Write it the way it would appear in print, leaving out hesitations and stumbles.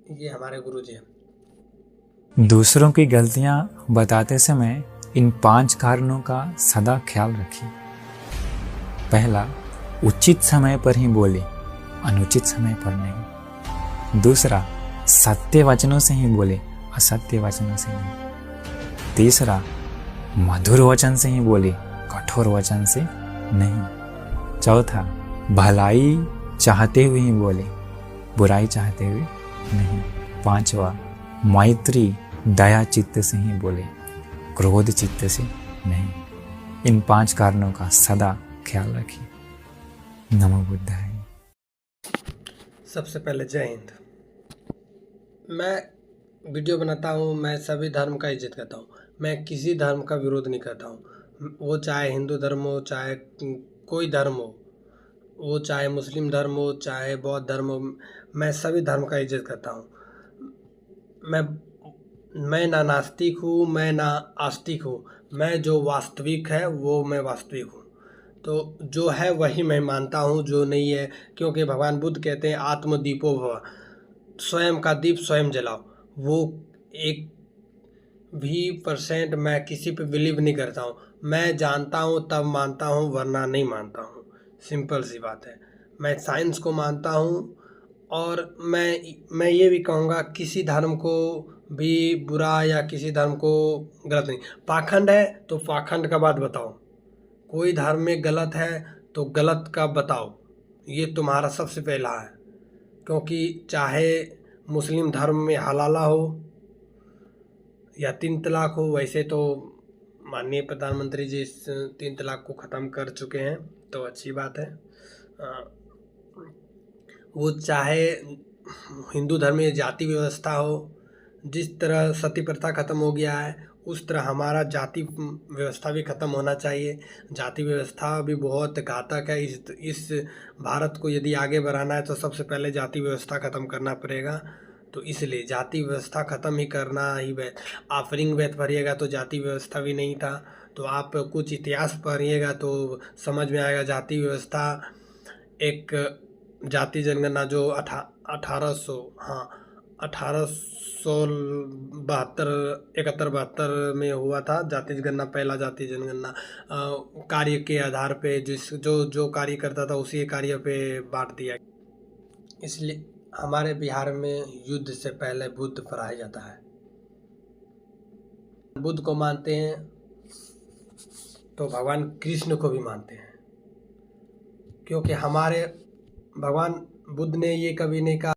ये हमारे गुरुजी हैं। दूसरों की गलतियां बताते समय इन 5 कारणों का सदा ख्याल रखिए। पहला, उचित समय पर ही बोले, अनुचित समय पर नहीं। दूसरा, सत्य वचनों से ही बोले, असत्य वचनों से नहीं। तीसरा, मधुर वचन से ही बोले, कठोर वचन से नहीं। चौथा, भलाई चाहते हुए ही बोले, बुराई चाहते हुए नहीं। पांचवा, मैत्री दया चित्त से ही बोले, क्रोध चित्त से नहीं। इन 5 कारणों का सदा ख्याल रखिए। नमो बुद्धाय। सबसे पहले जय हिंद। मैं वीडियो बनाता हूँ, मैं सभी धर्म का इज्जत करता हूँ। मैं किसी धर्म का विरोध नहीं करता हूँ, वो चाहे हिंदू धर्म हो, चाहे कोई धर्म हो, वो चाहे मुस्लिम धर्म हो, चाहे बौद्ध धर्म हो। मैं सभी धर्म का इज्जत करता हूँ। मैं ना नास्तिक हूँ, मैं ना आस्तिक हूँ। मैं जो वास्तविक है वो मैं वास्तविक हूँ। तो जो है वही मैं मानता हूँ, जो नहीं है, क्योंकि भगवान बुद्ध कहते हैं आत्मदीपो भव, स्वयं का दीप स्वयं जलाओ। वो 1% मैं किसी पे बिलीव नहीं करता हूँ। मैं जानता हूँ तब मानता हूँ, वरना नहीं मानता हूँ। सिंपल सी बात है। मैं साइंस को मानता हूँ, और मैं ये भी कहूँगा किसी धर्म को भी बुरा या किसी धर्म को गलत नहीं। पाखंड है तो पाखंड का बात बताओ। कोई धर्म में गलत है तो गलत का बताओ। ये तुम्हारा सबसे पहला है, क्योंकि चाहे मुस्लिम धर्म में हलाला हो या 3 तलाक हो, वैसे तो माननीय प्रधानमंत्री जी इस 3 तलाक को ख़त्म कर चुके हैं, तो अच्छी बात है। वो चाहे हिंदू धर्म में जाति व्यवस्था हो, जिस तरह सती प्रथा ख़त्म हो गया है, उस तरह हमारा जाति व्यवस्था भी ख़त्म होना चाहिए। जाति व्यवस्था भी बहुत घातक है। इस भारत को यदि आगे बढ़ाना है तो सबसे पहले जाति व्यवस्था ख़त्म करना पड़ेगा। तो इसलिए जाति व्यवस्था ख़त्म ही करना ही आप रिंग वेद पढ़िएगा तो जाति व्यवस्था भी नहीं था। तो आप कुछ इतिहास पढ़िएगा तो समझ में आएगा जाति व्यवस्था एक जाति जनगणना जो 1871 में हुआ था। जाति जनगणना, पहला जाति जनगणना कार्य के आधार पे जो कार्य करता था उसी कार्य पे बांट दिया। इसलिए हमारे बिहार में युद्ध से पहले बुद्ध पढ़ाया जाता है। बुद्ध को मानते हैं तो भगवान कृष्ण को भी मानते हैं, क्योंकि हमारे भगवान बुद्ध ने ये कभी नहीं कहा